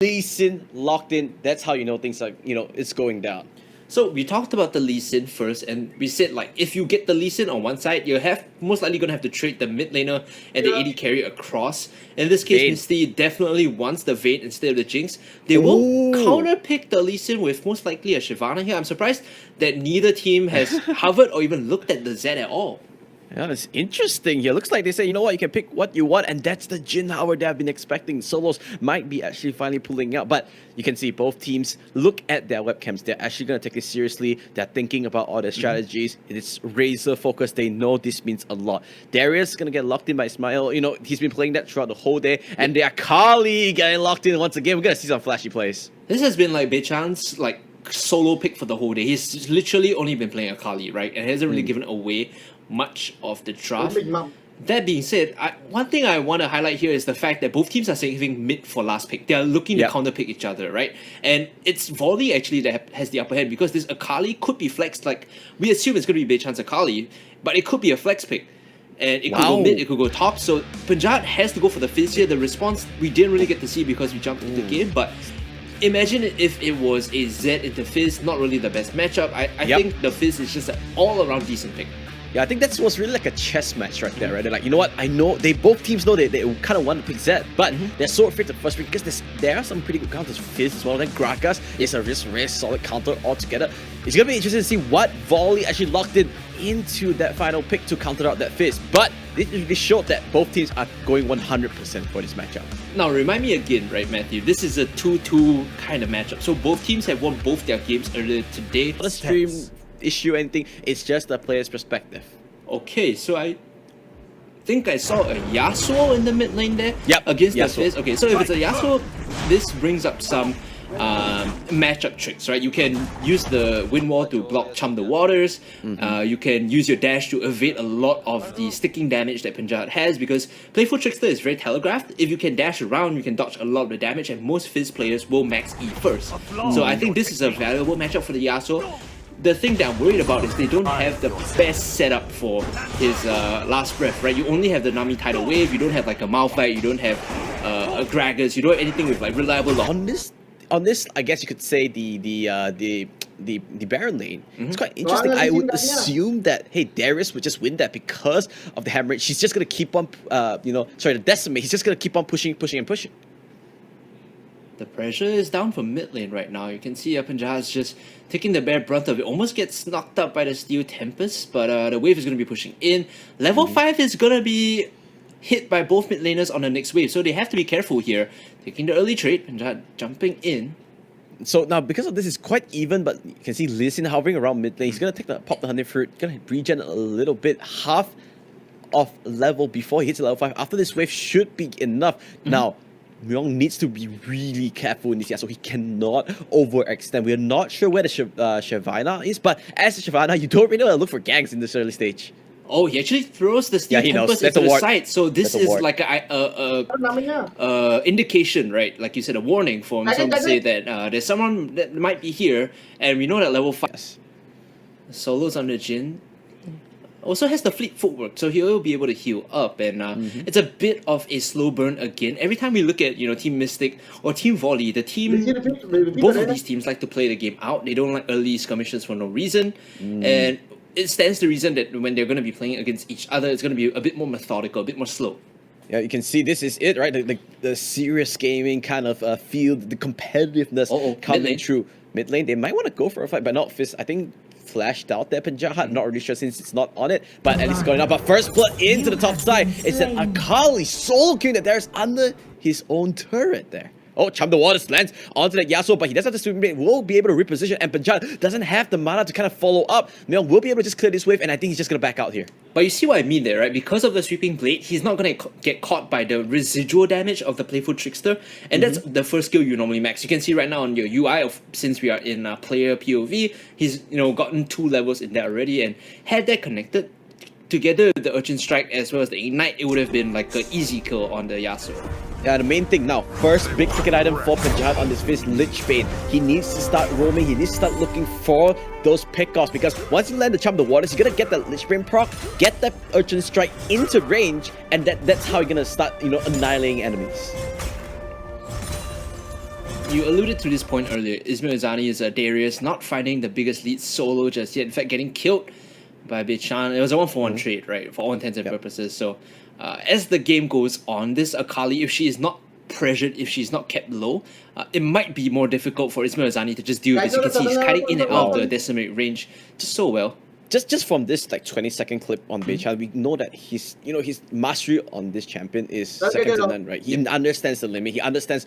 Lee Sin locked in. That's how you know things are, it's going down. So we talked about the Lee Sin first, and we said like if you get the Lee Sin on one side, you're most likely gonna have to trade the mid laner and the AD carry across. In this case, Vayne. Misty definitely wants the Vayne instead of the Jinx. They will counter pick the Lee Sin with most likely a Shyvana here. I'm surprised that neither team has hovered or even looked at the Zed at all. Yeah, that's interesting here. Looks like they say, you know what, you can pick what you want, and that's the Jhin Howard they have been expecting. Solos might be actually finally pulling out, but you can see both teams look at their webcams. They're actually going to take this seriously. They're thinking about all their strategies. It's razor focused. They know this means a lot. Darius is going to get locked in by Ismail. He's been playing that throughout the whole day, and their Kali getting locked in once again. We're going to see some flashy plays. This has been like Beichan's solo pick for the whole day. He's literally only been playing Akali, right? And hasn't really given away much of the draft. That being said, one thing I want to highlight here is the fact that both teams are saving mid for last pick. They are looking to counter pick each other, right? And it's Volley actually that has the upper hand because this Akali could be flexed. Like, we assume it's going to be Beichan's Akali, but it could be a flex pick. And it could go mid, it could go top. So Punjab has to go for the Fizz here. The response we didn't really get to see because we jumped into the game, but imagine if it was a Zed into Fizz, not really the best matchup. I think the Fizz is just an all-around decent pick. Yeah, I think that was really like a chess match right there, right? They're like, you know what? I know both teams know they kind of want to pick Zed, but they're so afraid to first pick because there are some pretty good counters. Fizz as well. Then Gragas is a very solid counter altogether. It's gonna be interesting to see what Volley actually locked into that final pick to counter out that Fizz. But this showed that both teams are going 100% for this matchup. Now, remind me again, right, Matthew? This is a 2-2 kind of matchup. So both teams have won both their games earlier today. Not a stream issue or anything. It's just the player's perspective. Okay, so I think I saw a Yasuo in the mid lane there against the Fizz. Okay, so if it's a Yasuo, this brings up some matchup tricks, right? You can use the wind wall to block Chum the Waters. You can use your dash to evade a lot of the sticking damage that Punjab has because Playful Trickster is very telegraphed. If you can dash around, you can dodge a lot of the damage, and most Fizz players will max E first. So I think this is a valuable matchup for the Yasuo. The thing that I'm worried about is they don't have the best setup for his last breath, right? You only have the Nami Tidal Wave, you don't have like a Malphite, you don't have a Gragas, you don't have anything with like reliable lock. On this, I guess you could say the Baron lane. It's quite interesting. I would assume that Darius would just win that because of the hemorrhage. He's just gonna keep on, the Decimate. He's just gonna keep on pushing. The pressure is down for mid lane right now. You can see Punjab is just taking the bare brunt of it. Almost gets knocked up by the Steel Tempest, but the wave is going to be pushing in. Level 5 is going to be hit by both mid laners on the next wave, so they have to be careful here. Taking the early trade, Punjab jumping in. So now, because of this, it's quite even, but you can see Lee Sin hovering around mid lane. He's going to pop the Honey Fruit, going to regen a little bit, half of level before he hits level 5. After this wave should be enough. Now, Myung needs to be really careful in this, so he cannot overextend. We're not sure where the Shyvana is, but as a Shyvana, you don't really want to look for ganks in this early stage. Oh, he actually throws the Steel Tempest into the side. So this is like a indication, right? Like you said, a warning for himself to say that there's someone that might be here, and we know that level 5 solos on the Jhin. Also has the fleet footwork, so he'll be able to heal up, and it's a bit of a slow burn again. Every time we look at Team Mystic or Team Volley, both of these teams like to play the game out. They don't like early skirmishes for no reason, and it stands to reason that when they're going to be playing against each other, it's going to be a bit more methodical, a bit more slow. Yeah, you can see this is it, right? The serious gaming kind of field, the competitiveness coming through mid lane. They might want to go for a fight, but not Fizz. I think flashed out there. Punjab, not really sure since it's not on it, but at least going up. But first blood into the top side. It's an Akali soul king that there's under his own turret there. Oh, Chum the Waters lands onto that Yasuo, but he does have the sweeping blade. Will be able to reposition, and Punjab doesn't have the mana to kind of follow up. Myung will be able to just clear this wave, and I think he's just going to back out here. But you see what I mean there, right? Because of the sweeping blade, he's not going to get caught by the residual damage of the Playful Trickster, and that's the first skill you normally max. You can see right now on your UI, since we are in player POV, he's gotten 2 levels in there already, and had that connected together with the Urchin Strike as well as the Ignite, it would have been like an easy kill on the Yasuo. Yeah, the main thing now, first big ticket item for Punjab on this Fizz, Lich Bane. He needs to start roaming, he needs to start looking for those pickoffs, because once you land the Chum the Waters, you're gonna get that Lich Bane proc, get that Urchin Strike into range, and that's how you're gonna start, annihilating enemies. you alluded to this point earlier. Ismail Izani is Darius not finding the biggest lead solo just yet. In fact, getting killed by Bichan. It was a 1-for-1 trade, right? For all intents and purposes. So as the game goes on, this Akali, if she is not pressured, if she's not kept low, it might be more difficult for Ismail Izani to just deal with this. You can see he's cutting in and out of the decimate range just so well. Just from this like 20-second clip on Beichan, we know that his mastery on this champion is second to none, right? He understands the limit. He understands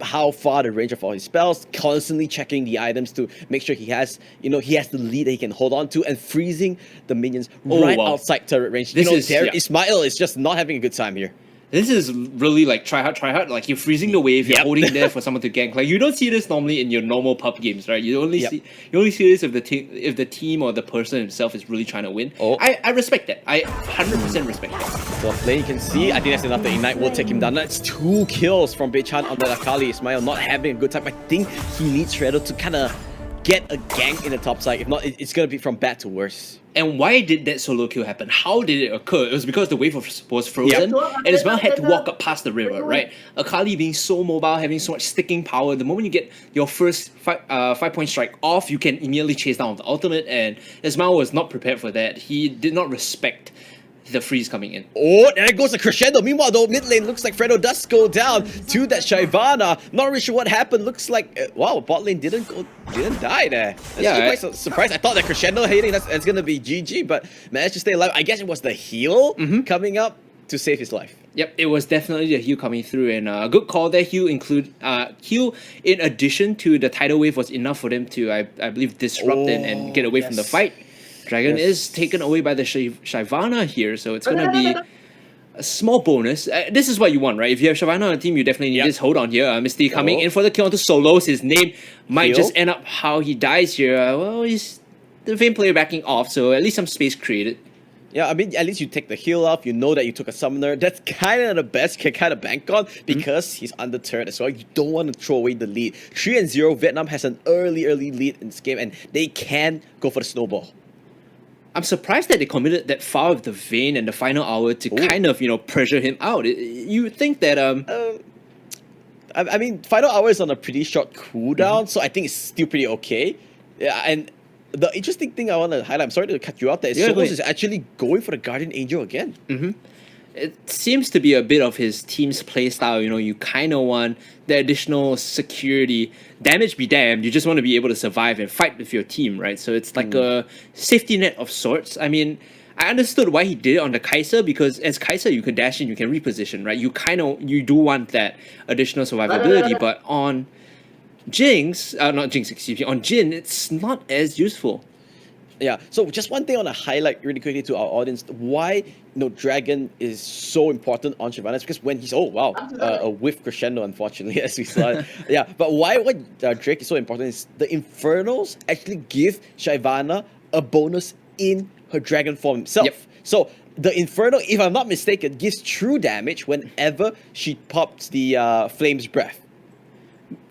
how far the range of all his spells. Constantly checking the items to make sure he has the lead that he can hold on to, and freezing the minions outside turret range. Ismail is just not having a good time here. This is really like try hard. Like you're freezing the wave, you're holding there for someone to gank. Like you don't see this normally in your normal pub games, right? You only see this if the team or the person himself is really trying to win. I respect that. I 100% respect that. So lane, you can see, I think that's enough. The Ignite will take him down. That's 2 kills from Beichan on the Akali. Ismail not having a good time. I think he needs Shredder to kind of get a gank in the top side. If not, it's going to be from bad to worse. And why did that solo kill happen? How did it occur? It was because the wave was frozen, and Ismail had to walk up past the river, right? Akali being so mobile, having so much sticking power, the moment you get your first 5-point strike off, you can immediately chase down the ultimate, and Ismail was not prepared for that. He did not respect the freeze coming in. Oh, there goes the crescendo. Meanwhile, though, mid lane looks like Fredo does go down to that Shyvana. Not really sure what happened. Looks like, wow, bot lane didn't die there. That's quite surprised. I thought that crescendo hitting, that's going to be GG, but managed to stay alive. I guess it was the heal coming up to save his life. Yep, it was definitely the heal coming through, and a good call there. Heal in addition to the tidal wave was enough for them to, I believe, disrupt and get away from the fight. Dragon is taken away by the Shyvana here, so it's going to be a small bonus. This is what you want, right? If you have Shyvana on the team, you definitely need this. Hold on here. Misty coming in for the kill onto Solos. His name might just end up how he dies here. Well, he's the Vayne player backing off, so at least some space created. Yeah, I mean, at least you take the heal off. You know that you took a summoner. That's kind of the best you can kind of bank on because he's undeterred as well. You don't want to throw away the lead. 3-0, Vietnam has an early lead in this game, and they can go for the snowball. I'm surprised that they committed that far with the Vayne and the final hour to kind of, pressure him out. You would think that... I mean, final hour is on a pretty short cooldown, so I think it's still pretty okay. Yeah, and the interesting thing I want to highlight, I'm sorry to cut you out there, is Solos is actually going for the Guardian Angel again. It seems to be a bit of his team's playstyle. You kind of want the additional security. Damage be damned, you just want to be able to survive and fight with your team, right? So it's like a safety net of sorts. I mean, I understood why he did it on the Kai'Sa, because as Kai'Sa you can dash in, you can reposition, right? You do want that additional survivability, but on Jinx, on Jhin, it's not as useful. Yeah, so just one thing I want to highlight really quickly to our audience, why Dragon is so important on Shyvana is because when he's, a whiff crescendo, unfortunately, as we saw. But why Drake is so important is the Infernals actually give Shyvana a bonus in her Dragon form itself. So the Inferno, if I'm not mistaken, gives true damage whenever she pops the Flame's Breath.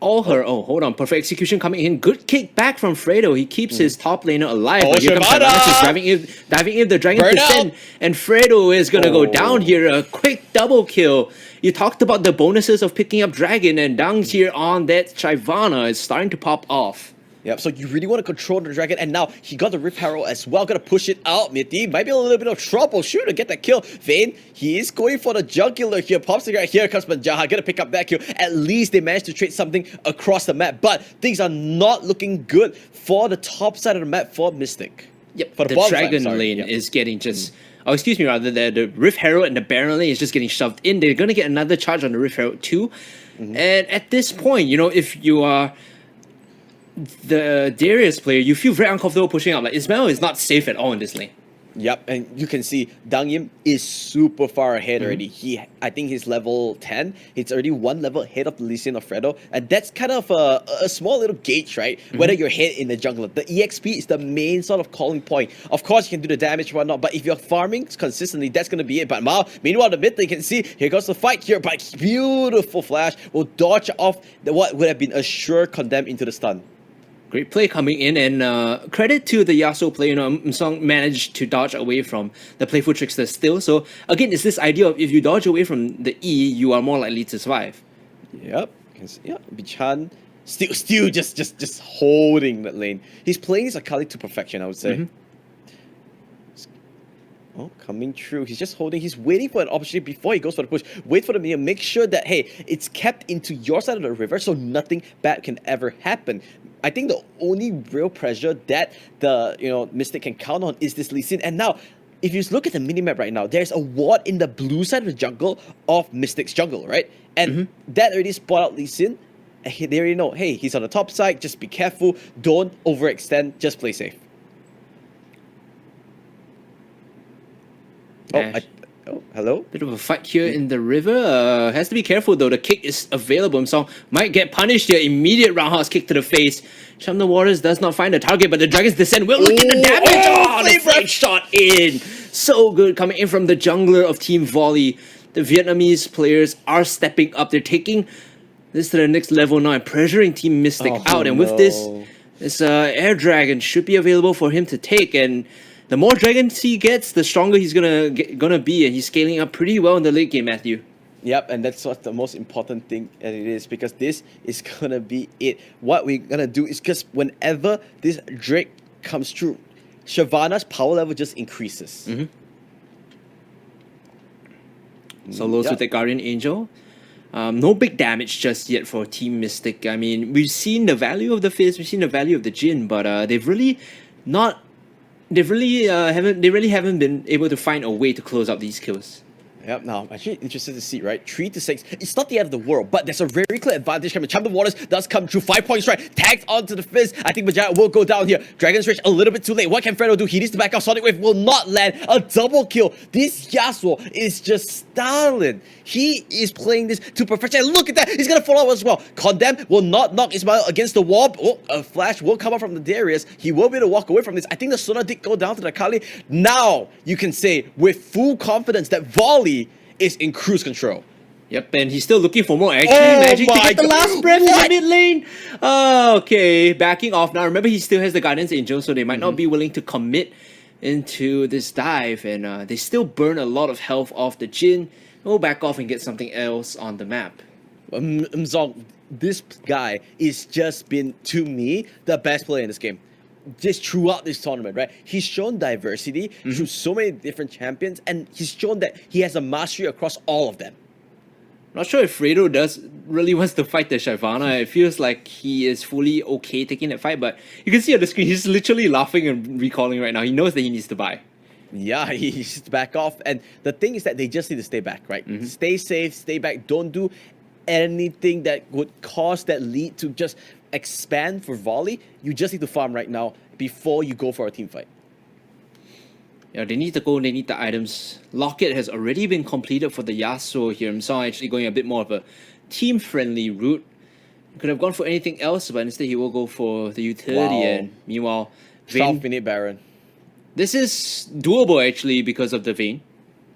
Hold on. Perfect execution coming in. Good kick back from Fredo. He keeps his top laner alive. Here comes Shyvana diving in the Dragon Descent. And Fredo is going to go down here. A quick double kill. You talked about the bonuses of picking up Dragon, and down here on that Shyvana is starting to pop off. Yep, so you really want to control the Dragon, and now he got the Rift Herald as well. Gonna push it out, Mitty. Might be a little bit of trouble. To get that kill. Vayne, he is going for the jugular here. Pops the guy. Here comes Panjaha. Gonna pick up that kill. At least they managed to trade something across the map, but things are not looking good for the top side of the map for Mystic. Yep, for the Dragon lane is getting just... the Rift Herald and the Baron lane is just getting shoved in. They're gonna get another charge on the Rift Herald too. And at this point, if you are the Darius player, you feel very uncomfortable pushing up. Like, Ismail is not safe at all in this lane. Yep, and you can see Dang Yim is super far ahead already. I think he's level 10. He's already one level ahead of the Lee Sin of Fredo. And that's kind of a small little gauge, right? Whether you're ahead in the jungle. The EXP is the main sort of calling point. Of course, you can do the damage and whatnot, but if you're farming consistently, that's going to be it. But meanwhile, the mid, you can see, here goes the fight here. But beautiful flash will dodge off what would have been a sure condemn into the stun. Great play coming in, and credit to the Yasuo player. Msong managed to dodge away from the Playful Trickster still. So again, it's this idea of if you dodge away from the E, you are more likely to survive. Yep. Yeah, Bichan still just holding that lane. He's playing his Akali to perfection, I would say. Oh, coming through. He's just holding. He's waiting for an opportunity before he goes for the push. Wait for the minion. Make sure that, hey, it's kept into your side of the river so nothing bad can ever happen. I think the only real pressure that the Mystic can count on is this Lee Sin. And now, if you look at the minimap right now, there's a ward in the blue side of the jungle of Mystic's jungle, right? And that already spot out Lee Sin. They already know, hey, he's on the top side. Just be careful. Don't overextend. Just play safe. Oh, hello? Bit of a fight here in the river. Has to be careful though. The kick is available. So might get punished here. Immediate roundhouse kick to the face. Chum the Waters does not find the target, but the Dragon's Descent will look at the damage. The flame shot in. So good coming in from the jungler of Team Volley. The Vietnamese players are stepping up. They're taking this to the next level now and pressuring Team Mystic out. And with this Air Dragon should be available for him to take. And the more dragons he gets, the stronger he's gonna be, and he's scaling up pretty well in the late game, Matthew. Yep, and that's what the most important thing it is, because this is gonna be it. What we're gonna do is, because whenever this Drake comes through, Shyvana's power level just increases. Solos with the Guardian Angel. No big damage just yet for Team Mystic. I mean, we've seen the value of the Fizz, we've seen the value of the Jhin, but they really haven't been able to find a way to close out these kills. Yep, now I'm actually interested to see, right? 3-6. It's not the end of the world, but there's a very clear advantage coming. Chum the Waters does come through. 5 points, right? Tagged onto the Fizz. I think Vajaya will go down here. Dragon's Rage a little bit too late. What can Fredo do? He needs to back off. Sonic Wave will not land. A double kill. This Yasuo is just stalling. He is playing this to perfection. And look at that. He's going to follow up as well. Condemn will not knock Ismail against the wall. Oh, a flash will come up from the Darius. He will be able to walk away from this. I think the Sona did go down to the Akali. Now, you can say with full confidence that Volley is in cruise control. Yep, and he's still looking for more action. Magic to get the last breath in the mid lane. Okay, backing off now. Remember, he still has the Guardian's Angel, so they might not be willing to commit into this dive, and they still burn a lot of health off the Jhin. We'll back off and get something else on the map. Zong, this guy is just been, to me, the best player in this game. Just throughout this tournament, right? He's shown diversity through so many different champions, and he's shown that he has a mastery across all of them. Not sure if Fredo really wants to fight the Shyvana. It feels like he is fully okay taking that fight, but you can see on the screen, he's literally laughing and recalling right now. He knows that he needs to buy. Yeah, he needs to back off. And the thing is that they just need to stay back, right? Stay safe, stay back. Don't do anything that would cause that lead to just expand for Volley. You just need to farm right now before you go for a team fight. Yeah, they need to go, they need the items. Locket has already been completed for the Yasuo here. Msong actually going a bit more of a team-friendly route. Could have gone for anything else, but instead he will go for the utility. And meanwhile, Vayne Baron. This is doable actually because of the Vayne.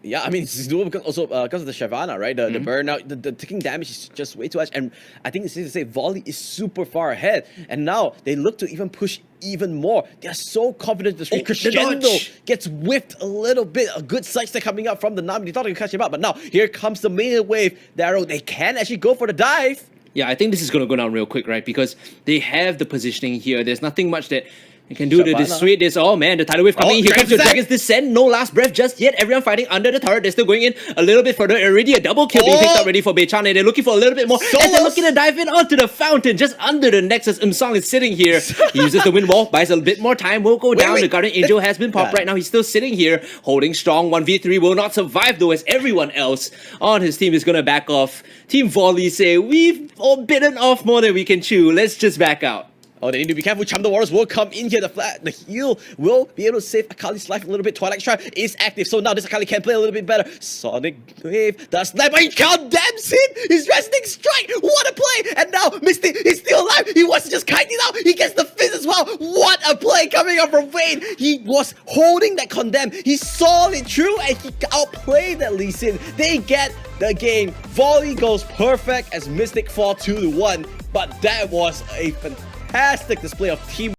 Yeah, I mean, it's doable because of the Shyvana, right? The burnout, the taking damage is just way too much. And I think it's safe to say Volley is super far ahead. And now they look to even push even more. They're so confident this week. Crescendo gets whipped a little bit. A good sidestep coming up from the Nami. They thought they could catch him up, but now here comes the main wave. Darrow, they can actually go for the dive. Yeah, I think this is going to go down real quick, right? Because they have the positioning here. There's nothing much that you can do to dissuade this. Oh man, the tidal wave coming in. Here comes the Dragon's Descent. No last breath just yet. Everyone fighting under the turret. They're still going in a little bit further. Already a double kill being picked up ready for Beichan. They're looking for a little bit more. And they're looking to dive in onto the fountain just under the Nexus. Msong is sitting here. He uses the wind wall, buys a bit more time. Will go down. The Guardian Angel has been popped right now. He's still sitting here, holding strong. 1v3 will not survive though, as everyone else on his team is going to back off. Team Volley say, we've all bitten off more than we can chew. Let's just back out. Oh, they need to be careful. Chum the Waters will come in here. The heal will be able to save Akali's life a little bit. Twilight Strike is active, so now this Akali can play a little bit better. Sonic Wave does snipe, but he condemns him. He's resting strike. What a play! And now Misty is still alive. He wants to just kite it out. He gets the Fizz as well. What a play coming up from Vayne. He was holding that condemn. He saw it through and he outplayed that Lee Sin. They get the game. Volley goes perfect as Mystic fall 2-1. But that was a fantastic display of team